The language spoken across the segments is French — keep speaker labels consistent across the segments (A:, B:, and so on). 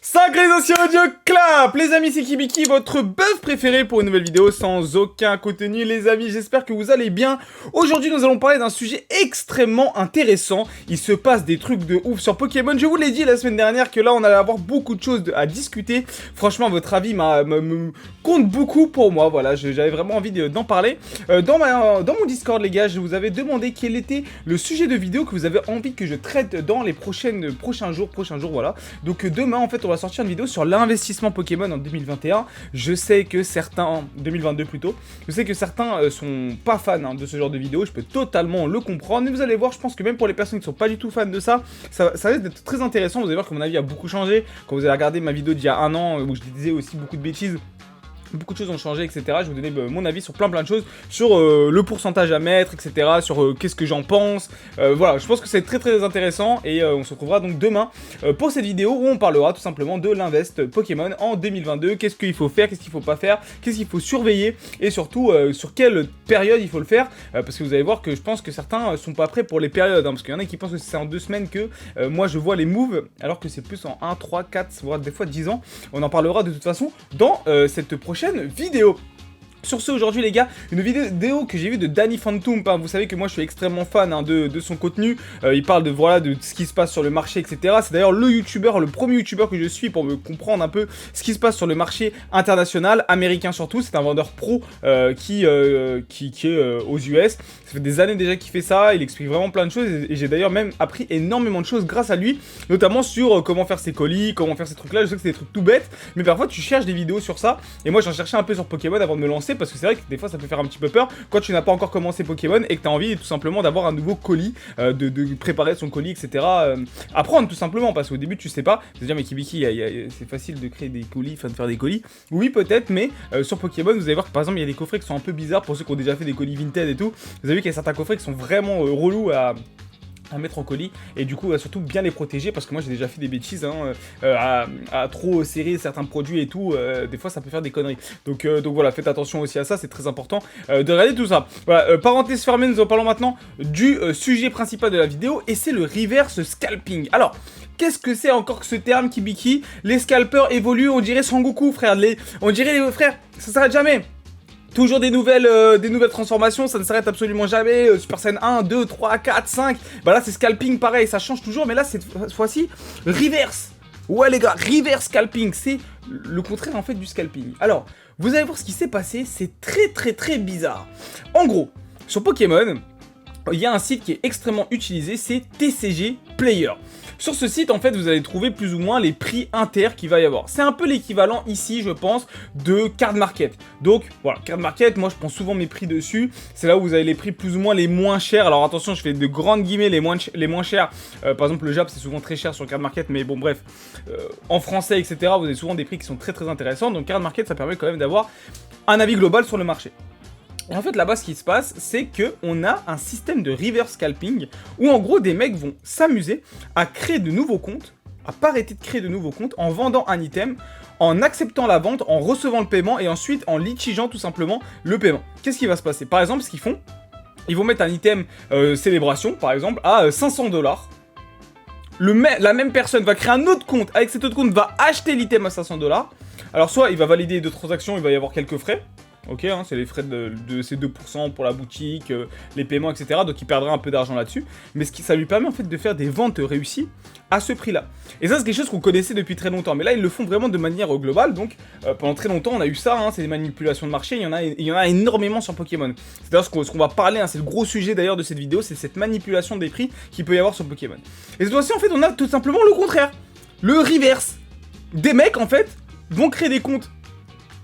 A: Synchronisation audio clap. Les amis, c'est Kibiki, votre buzz préféré pour une nouvelle vidéo sans aucun contenu. Les amis, j'espère que vous allez bien. Aujourd'hui, nous allons parler d'un sujet extrêmement intéressant. Il se passe des trucs de ouf sur Pokémon. Je vous l'ai dit la semaine dernière que là, on allait avoir beaucoup de choses à discuter. Franchement, votre avis me compte beaucoup pour moi. Voilà, j'avais vraiment envie d'en parler. Dans mon Discord, les gars, je vous avais demandé quel était le sujet de vidéo que vous avez envie que je traite dans les prochains jours, voilà. Donc demain, en fait, on va sortir une vidéo sur l'investissement Pokémon en 2021. Je sais que certains, 2022 plutôt, je sais que certains sont pas fans de ce genre de vidéo, je peux totalement le comprendre, mais vous allez voir, je pense que même pour les personnes qui sont pas du tout fans de ça risque d'être très intéressant. Vous allez voir que mon avis a beaucoup changé, quand vous allez regarder ma vidéo d'il y a un an, où je disais aussi beaucoup de bêtises. Beaucoup de choses ont changé, etc. Je vais vous donner mon avis sur plein de choses, sur le pourcentage à mettre, etc. Sur qu'est-ce que j'en pense. Voilà, je pense que c'est très très intéressant et on se retrouvera donc demain pour cette vidéo où on parlera tout simplement de l'invest Pokémon en 2022. Qu'est-ce qu'il faut faire, qu'est-ce qu'il faut pas faire, qu'est-ce qu'il faut surveiller et surtout sur quelle période il faut le faire. Parce que vous allez voir que je pense que certains sont pas prêts pour les périodes. Parce qu'il y en a qui pensent que c'est en 2 semaines que moi je vois les moves, alors que c'est plus en 1, 3, 4, voire des fois 10 ans. On en parlera de toute façon dans cette prochaine vidéo. Sur ce, aujourd'hui les gars, une vidéo que j'ai vue de Danny Phantom, vous savez que moi je suis extrêmement fan de son contenu, il parle de ce qui se passe sur le marché, etc. C'est d'ailleurs le premier youtubeur que je suis pour me comprendre un peu ce qui se passe sur le marché international, américain surtout. C'est un vendeur pro qui est aux US, ça fait des années déjà qu'il fait ça, il explique vraiment plein de choses et j'ai d'ailleurs même appris énormément de choses grâce à lui, notamment sur comment faire ses colis, comment faire ces trucs là. Je sais que c'est des trucs tout bêtes, mais parfois tu cherches des vidéos sur ça, et moi j'en cherchais un peu sur Pokémon avant de me lancer, parce que c'est vrai que des fois ça peut faire un petit peu peur quand tu n'as pas encore commencé Pokémon et que tu as envie tout simplement d'avoir un nouveau colis, de préparer son colis, etc. Apprendre tout simplement, parce qu'au début tu sais pas, tu te dire mais Kibiki, c'est facile de créer des colis, enfin de faire des colis. Oui peut-être, mais sur Pokémon vous allez voir que par exemple il y a des coffrets qui sont un peu bizarres pour ceux qui ont déjà fait des colis Vinted et tout. Vous avez vu qu'il y a certains coffrets qui sont vraiment relous à mettre en colis, et du coup surtout bien les protéger, parce que moi j'ai déjà fait des bêtises à trop serrer certains produits et tout, des fois ça peut faire des conneries, donc voilà, faites attention aussi à ça, c'est très important de regarder tout ça. Voilà, parenthèse fermée, nous en parlons maintenant du sujet principal de la vidéo, et c'est le reverse scalping. Alors, qu'est-ce que c'est encore que ce terme, Kibiki? Les scalpers évoluent, on dirait Sangoku, frère, on dirait les frères, ça s'arrête jamais. Toujours des nouvelles transformations, ça ne s'arrête absolument jamais. Super Saiyan 1, 2, 3, 4, 5. Bah là c'est scalping pareil, ça change toujours, mais là cette fois-ci, reverse. Ouais les gars, reverse scalping, c'est le contraire en fait du scalping. Alors, vous allez voir ce qui s'est passé, c'est très bizarre. En gros, sur Pokémon, il y a un site qui est extrêmement utilisé, c'est TCG Player. Sur ce site, en fait, vous allez trouver plus ou moins les prix inter qu'il va y avoir. C'est un peu l'équivalent ici, je pense, de Card Market. Donc, voilà, Card Market, moi, je prends souvent mes prix dessus. C'est là où vous avez les prix plus ou moins les moins chers. Alors, attention, je fais de grandes guillemets les moins chers. Par exemple, le Jap, c'est souvent très cher sur Card Market, mais bon, bref. En français, etc., vous avez souvent des prix qui sont très intéressants. Donc, Card Market, ça permet quand même d'avoir un avis global sur le marché. Et en fait là-bas ce qui se passe, c'est qu'on a un système de reverse scalping où en gros des mecs vont s'amuser à créer de nouveaux comptes, à pas arrêter de créer de nouveaux comptes en vendant un item, en acceptant la vente, en recevant le paiement et ensuite en litigeant tout simplement le paiement. Qu'est-ce qui va se passer? Par exemple, ce qu'ils font, ils vont mettre un item célébration par exemple à 500$. La même personne va créer un autre compte, avec cet autre compte va acheter l'item à 500$. Alors soit il va valider 2 transactions, il va y avoir quelques frais. Ok, hein, c'est les frais de ces 2% pour la boutique, les paiements, etc. Donc il perdra un peu d'argent là-dessus. Mais ça lui permet en fait de faire des ventes réussies à ce prix-là. Et ça c'est quelque chose qu'on connaissait depuis très longtemps. Mais là ils le font vraiment de manière globale. Donc pendant très longtemps on a eu ça, c'est des manipulations de marché. Il y en a énormément sur Pokémon. C'est d'ailleurs ce qu'on va parler, c'est le gros sujet d'ailleurs de cette vidéo. C'est cette manipulation des prix qu'il peut y avoir sur Pokémon. Et cette fois-ci en fait on a tout simplement le contraire. Le reverse. Des mecs en fait vont créer des comptes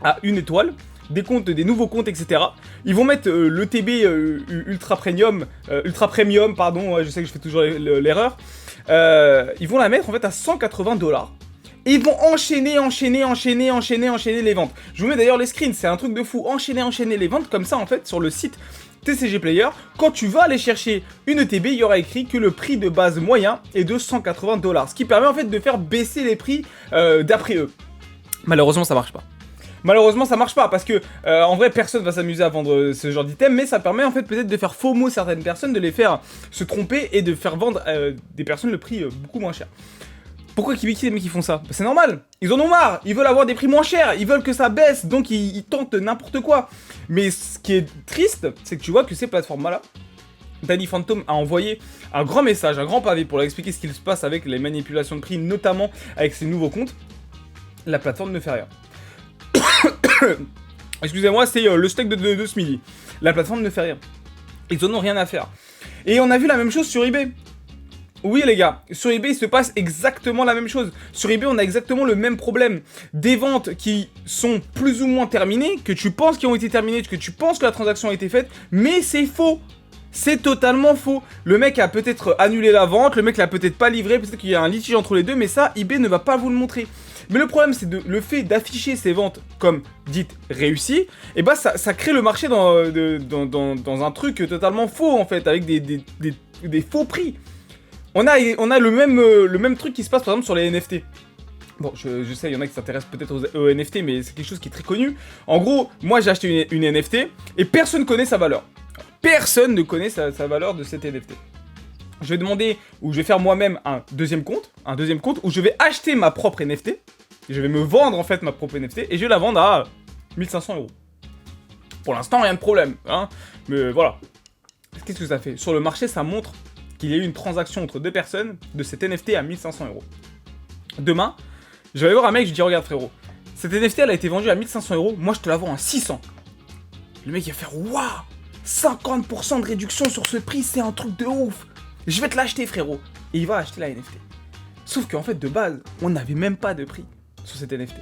A: à 1 étoile, des nouveaux comptes, etc. Ils vont mettre le TB ultra premium, pardon, je sais que je fais toujours l'erreur. Ils vont la mettre en fait à 180$. Et ils vont enchaîner les ventes. Je vous mets d'ailleurs les screens, c'est un truc de fou. Enchaîner les ventes comme ça en fait sur le site TCG Player. Quand tu vas aller chercher une TB, il y aura écrit que le prix de base moyen est de 180$. Ce qui permet en fait de faire baisser les prix d'après eux. Malheureusement ça marche pas. Malheureusement ça marche pas parce que en vrai personne va s'amuser à vendre ce genre d'item, mais ça permet en fait peut-être de faire FOMO certaines personnes, de les faire se tromper et de faire vendre des personnes le prix beaucoup moins cher. Pourquoi Kibiki, les mecs, ils font ça? Bah, c'est normal, ils en ont marre, ils veulent avoir des prix moins chers, ils veulent que ça baisse, donc ils tentent n'importe quoi. Mais ce qui est triste, c'est que tu vois que ces plateformes-là, Danny Phantom a envoyé un grand message, un grand pavé pour leur expliquer ce qu'il se passe avec les manipulations de prix, notamment avec ses nouveaux comptes. La plateforme ne fait rien. Excusez-moi, c'est le steak de ce midi. La plateforme ne fait rien. Ils en ont rien à faire. Et on a vu la même chose sur eBay. Oui les gars, sur eBay il se passe exactement la même chose. Sur eBay on a exactement le même problème. Des ventes qui sont plus ou moins terminées, que tu penses qui ont été terminées, que tu penses que la transaction a été faite, mais c'est faux. C'est totalement faux. Le mec a peut-être annulé la vente, le mec l'a peut-être pas livré, peut-être qu'il y a un litige entre les deux, mais ça eBay ne va pas vous le montrer. Mais le problème c'est le fait d'afficher ces ventes comme dites réussies, et bah ça crée le marché dans un truc totalement faux en fait, avec des faux prix. On a le même truc qui se passe par exemple sur les NFT. Bon, je sais, il y en a qui s'intéressent peut-être aux NFT, mais c'est quelque chose qui est très connu. En gros, moi j'ai acheté une NFT et personne ne connaît sa valeur. Personne ne connaît sa valeur de cette NFT. Je vais demander, ou je vais faire moi-même un deuxième compte où je vais acheter ma propre NFT. Je vais me vendre en fait ma propre NFT et je vais la vendre à 1500 €. Pour l'instant, rien de problème, hein. Mais voilà. Qu'est-ce que ça fait? Sur le marché, ça montre qu'il y a eu une transaction entre deux personnes de cette NFT à 1500 €. Demain, je vais aller voir un mec, je lui dis regarde frérot, cette NFT elle a été vendue à 1500 €, moi je te la vends à 600. Le mec il va faire waouh, 50% de réduction sur ce prix, c'est un truc de ouf. Je vais te l'acheter frérot. Et il va acheter la NFT. Sauf qu'en fait de base, on n'avait même pas de prix sur cette NFT.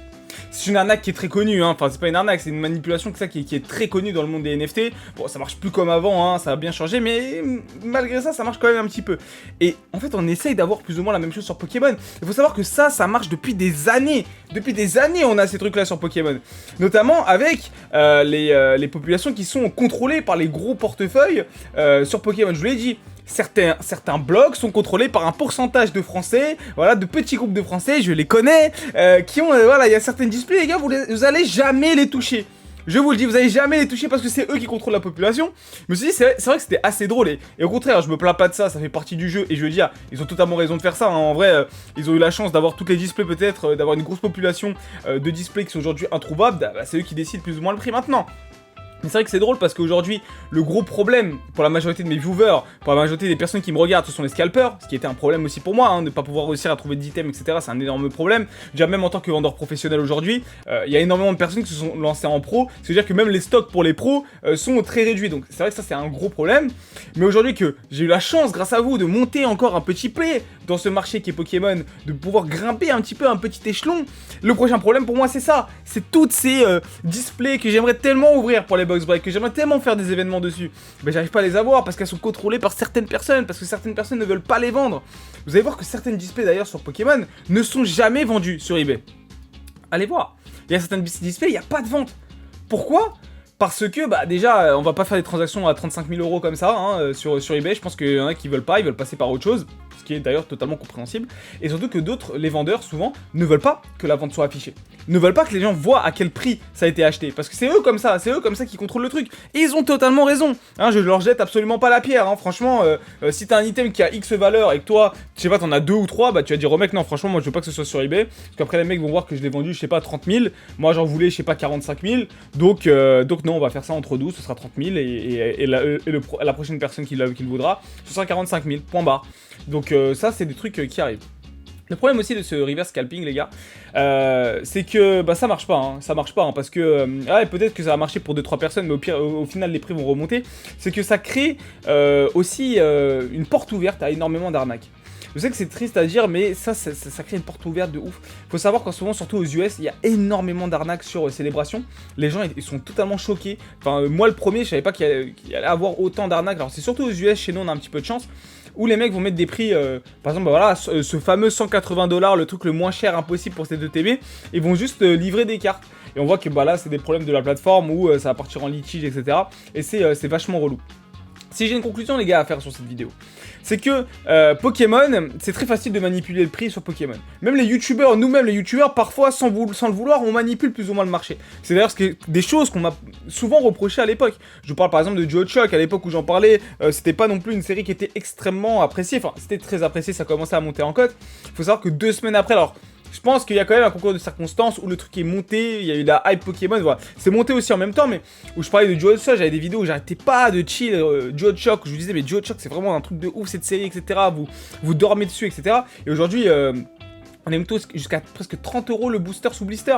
A: C'est une arnaque qui est très connue, hein. Enfin c'est pas une arnaque, c'est une manipulation qui est très connue dans le monde des NFT. Bon ça marche plus comme avant, hein. Ça a bien changé, mais malgré ça, ça marche quand même un petit peu. Et en fait on essaye d'avoir plus ou moins la même chose sur Pokémon. Il faut savoir que ça marche depuis des années. Depuis des années on a ces trucs là sur Pokémon. Notamment avec les populations qui sont contrôlées par les gros portefeuilles sur Pokémon, je vous l'ai dit. Certains blogs sont contrôlés par un pourcentage de Français, voilà, de petits groupes de Français, je les connais, qui ont, voilà, il y a certaines displays, les gars, vous allez jamais les toucher. Je vous le dis, vous allez jamais les toucher parce que c'est eux qui contrôlent la population. Je me suis dit, c'est vrai que c'était assez drôle et au contraire, je me plains pas de ça, ça fait partie du jeu et je veux dire, ils ont totalement raison de faire ça. Hein. En vrai, ils ont eu la chance d'avoir toutes les displays peut-être, d'avoir une grosse population de displays qui sont aujourd'hui introuvables. Bah, c'est eux qui décident plus ou moins le prix maintenant. Mais c'est vrai que c'est drôle parce qu'aujourd'hui, le gros problème pour la majorité de mes viewers, pour la majorité des personnes qui me regardent, ce sont les scalpers, ce qui était un problème aussi pour moi, hein, de ne pas pouvoir réussir à trouver d'items, etc. C'est un énorme problème. Déjà même en tant que vendeur professionnel aujourd'hui, il y a énormément de personnes qui se sont lancées en pro, c'est-à-dire que même les stocks pour les pros sont très réduits. Donc c'est vrai que ça c'est un gros problème. Mais aujourd'hui que j'ai eu la chance, grâce à vous, de monter encore un petit play dans ce marché qui est Pokémon, de pouvoir grimper un petit peu un petit échelon, le prochain problème pour moi c'est ça. C'est toutes ces displays que j'aimerais tellement ouvrir pour les box break, que j'aimerais tellement faire des événements dessus, mais j'arrive pas à les avoir parce qu'elles sont contrôlées par certaines personnes, parce que certaines personnes ne veulent pas les vendre. Vous allez voir que certaines displays d'ailleurs sur Pokémon ne sont jamais vendues sur eBay. Allez voir, il y a certaines displays, il n'y a pas de vente. Pourquoi ? Parce que, bah déjà, on va pas faire des transactions à 35 000 € comme ça, hein, sur eBay, je pense qu'il y en a qui veulent pas, ils veulent passer par autre chose, ce qui est d'ailleurs totalement compréhensible, et surtout que d'autres, les vendeurs, souvent, ne veulent pas que la vente soit affichée, ne veulent pas que les gens voient à quel prix ça a été acheté, parce que c'est eux comme ça qui contrôlent le truc, et ils ont totalement raison, hein, je leur jette absolument pas la pierre, hein, franchement, si t'as un item qui a X valeur, et que toi, je sais pas, t'en as 2 ou 3, bah tu vas dire au mec, non, franchement, moi je veux pas que ce soit sur eBay, parce qu'après les mecs vont voir que je l'ai vendu, je sais pas, 30 000, moi j'en voulais, je sais pas, 45 000, donc non, on va faire ça entre 12, ce sera 30 000, et la prochaine personne qui le voudra, ce sera 45 000, point barre. Donc ça, c'est des trucs qui arrivent. Le problème aussi de ce reverse scalping, les gars, c'est que bah, ça marche pas, hein, parce que ouais, peut-être que ça va marcher pour 2-3 personnes, mais au final les prix vont remonter. C'est que ça crée aussi une porte ouverte à énormément d'arnaques. Je sais que c'est triste à dire, mais ça crée une porte ouverte de ouf. Faut savoir qu'en ce moment, surtout aux US, il y a énormément d'arnaques sur Célébration. Les gens, ils sont totalement choqués. Enfin, moi, le premier, je savais pas qu'il allait avoir autant d'arnaques. Alors, c'est surtout aux US, chez nous, on a un petit peu de chance, où les mecs vont mettre des prix, par exemple, bah, voilà, ce fameux 180 $, le truc le moins cher impossible pour ces 2 TB, ils vont juste livrer des cartes. Et on voit que bah, là, c'est des problèmes de la plateforme, où ça va partir en litige, etc. Et c'est vachement relou. Si j'ai une conclusion les gars à faire sur cette vidéo, c'est que Pokémon, c'est très facile de manipuler le prix sur Pokémon. Même les youtubeurs, nous-mêmes les youtubeurs, parfois sans le vouloir, on manipule plus ou moins le marché. C'est d'ailleurs des choses qu'on m'a souvent reproché à l'époque. Je vous parle par exemple de GeoShock, à l'époque où j'en parlais, c'était pas non plus une série qui était extrêmement appréciée. Enfin, c'était très apprécié, ça commençait à monter en cote. Faut savoir que 2 semaines après, alors... Je pense qu'il y a quand même un concours de circonstances où le truc est monté, il y a eu la hype Pokémon, voilà. C'est monté aussi en même temps, mais où je parlais de GeoShock, j'avais des vidéos où j'arrêtais pas de chill GeoShock, où je vous disais mais GeoShock c'est vraiment un truc de ouf cette série, etc. Vous dormez dessus, etc. Et aujourd'hui, on est monté jusqu'à presque 30 € le booster sous blister.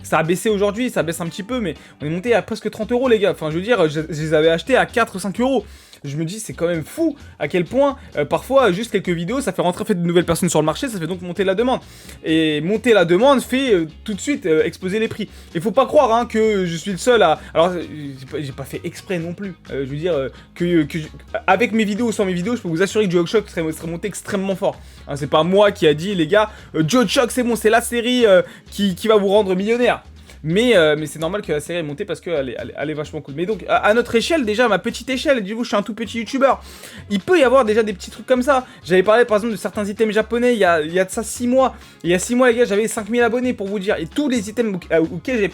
A: Ça a baissé aujourd'hui, ça baisse un petit peu, mais on est monté à presque 30 € les gars. Enfin, je veux dire, je les avais achetés à 4-5 €. Je me dis, c'est quand même fou à quel point, parfois, juste quelques vidéos, ça fait rentrer en fait, de nouvelles personnes sur le marché, ça fait donc monter la demande. Et monter la demande fait tout de suite exploser les prix. Il faut pas croire hein, que je suis le seul à... Alors, j'ai pas fait exprès non plus. Je veux dire, avec mes vidéos ou sans mes vidéos, je peux vous assurer que GeoShock serait monté extrêmement fort. Hein, c'est pas moi qui a dit, les gars, GeoShock c'est bon, c'est la série qui va vous rendre millionnaire. Mais c'est normal que la série est montée parce qu'elle est vachement cool. Mais donc, à notre échelle, déjà, ma petite échelle, du coup, je suis un tout petit youtubeur. Il peut y avoir déjà des petits trucs comme ça. J'avais parlé, par exemple, de certains items japonais il y a de ça 6 mois. Et il y a 6 mois, les gars, j'avais 5000 abonnés pour vous dire. Et tous les items auxquels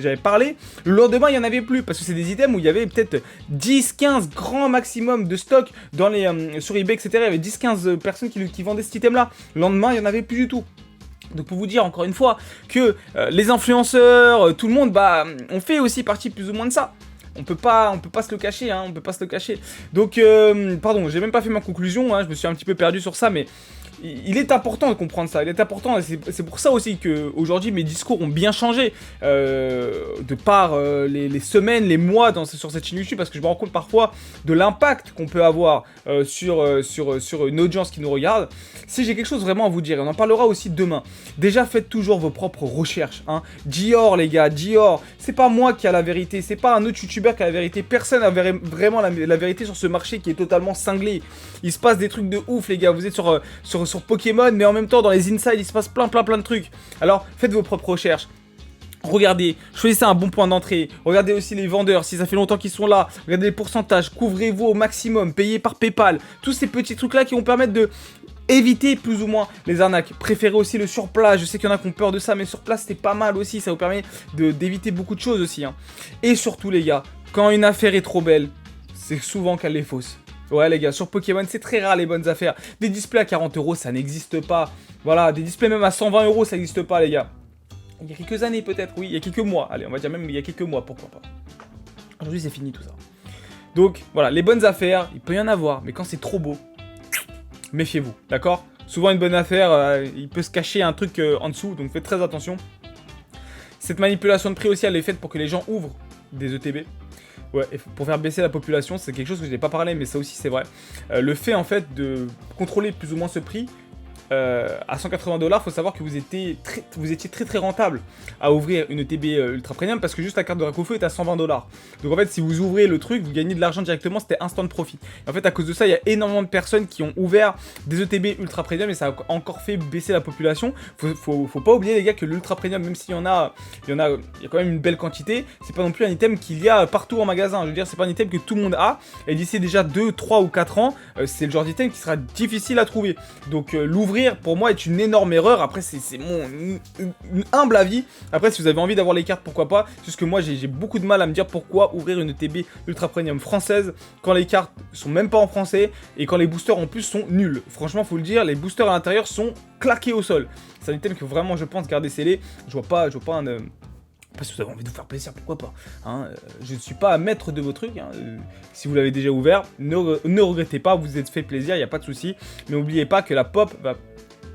A: j'avais parlé, le lendemain, il n'y en avait plus. Parce que c'est des items où il y avait peut-être 10, 15 grand maximum de stock dans sur eBay, etc. Il y avait 10, 15 personnes qui vendaient cet item-là. Le lendemain, il n'y en avait plus du tout. Donc pour vous dire encore une fois que les influenceurs, tout le monde, bah, on fait aussi partie plus ou moins de ça. On peut pas se le cacher, hein, on peut pas se le cacher. Donc, pardon, j'ai même pas fait ma conclusion, hein, je me suis un petit peu perdu sur ça, mais il est important de comprendre ça, il est important, et c'est pour ça aussi qu'aujourd'hui mes discours ont bien changé, de par les semaines, les mois sur cette chaîne YouTube, parce que je me rends compte parfois de l'impact qu'on peut avoir sur une audience qui nous regarde. Si j'ai quelque chose vraiment à vous dire, et on en parlera aussi demain, déjà faites toujours vos propres recherches, hein. Dior les gars, Dior, c'est pas moi qui a la vérité, c'est pas un autre youtubeur qui a la vérité, personne n'a vraiment la vérité sur ce marché qui est totalement cinglé. Il se passe des trucs de ouf les gars, vous êtes sur Pokémon, mais en même temps dans les inside il se passe plein de trucs. Alors faites vos propres recherches. Regardez, choisissez un bon point d'entrée. Regardez aussi les vendeurs, si ça fait longtemps qu'ils sont là. Regardez les pourcentages, couvrez-vous au maximum, payez par PayPal. Tous ces petits trucs là qui vont permettre de éviter plus ou moins les arnaques. Préférez aussi le surplace. Je sais qu'il y en a qui ont peur de ça, mais surplace c'est pas mal aussi. Ça vous permet d'éviter beaucoup de choses aussi, hein. Et surtout les gars, quand une affaire est trop belle, c'est souvent qu'elle est fausse. Ouais les gars, sur Pokémon c'est très rare les bonnes affaires. Des displays à 40 € ça n'existe pas. Voilà, des displays même à 120 € ça n'existe pas les gars. Il y a quelques années peut-être, oui, il y a quelques mois. Allez, on va dire même il y a quelques mois, pourquoi pas. Aujourd'hui c'est fini tout ça. Donc voilà, les bonnes affaires, il peut y en avoir, mais quand c'est trop beau, méfiez-vous, d'accord? Souvent une bonne affaire, il peut se cacher un truc en dessous, donc faites très attention. Cette manipulation de prix aussi, elle est faite pour que les gens ouvrent des ETB. Ouais, et pour faire baisser la population, c'est quelque chose que je n'ai pas parlé, mais ça aussi c'est vrai. Le fait en fait de contrôler plus ou moins ce prix, à 180 $, faut savoir que vous étiez très rentable à ouvrir une ETB ultra premium parce que juste la carte de Rakufeu est à 120 $. Donc en fait, si vous ouvrez le truc, vous gagnez de l'argent directement, c'était instant profit. Et en fait, à cause de ça, il y a énormément de personnes qui ont ouvert des ETB ultra premium et ça a encore fait baisser la population. Faut pas oublier les gars que l'ultra premium, même s'il y a quand même une belle quantité, c'est pas non plus un item qu'il y a partout en magasin. Je veux dire, c'est pas un item que tout le monde a. Et d'ici déjà 2, 3 ou 4 ans, c'est le genre d'item qui sera difficile à trouver. Donc l'ouvrir pour moi est une énorme erreur. Après c'est mon humble avis. Après si vous avez envie d'avoir les cartes, pourquoi pas. C'est juste que moi j'ai beaucoup de mal à me dire pourquoi ouvrir une ETB ultra premium française quand les cartes sont même pas en français et quand les boosters en plus sont nuls. Franchement faut le dire, les boosters à l'intérieur sont claqués au sol. C'est un item que vraiment je pense garder scellé. Je vois pas un... Parce que vous avez envie de vous faire plaisir, pourquoi pas, hein. Je ne suis pas maître de vos trucs, hein. Si vous l'avez déjà ouvert, ne regrettez pas, vous vous êtes fait plaisir, il n'y a pas de souci. Mais n'oubliez pas que la pop va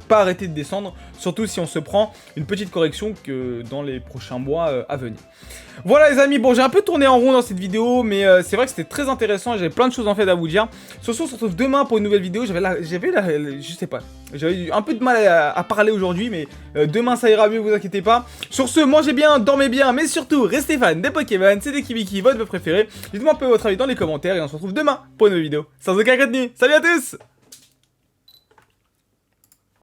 A: pas arrêter de descendre, surtout si on se prend une petite correction que dans les prochains mois à venir. Voilà les amis, bon j'ai un peu tourné en rond dans cette vidéo, mais c'est vrai que c'était très intéressant et j'avais plein de choses en fait à vous dire. Sur ce, on se retrouve demain pour une nouvelle vidéo. Je sais pas, j'avais eu un peu de mal à parler aujourd'hui, mais demain ça ira mieux, vous inquiétez pas. Sur ce, mangez bien, dormez bien, mais surtout restez fans des Pokémon, c'est des Kibiki, votre préféré. Dites-moi un peu votre avis dans les commentaires et on se retrouve demain pour une nouvelle vidéo. Sans aucun contenu, salut à tous!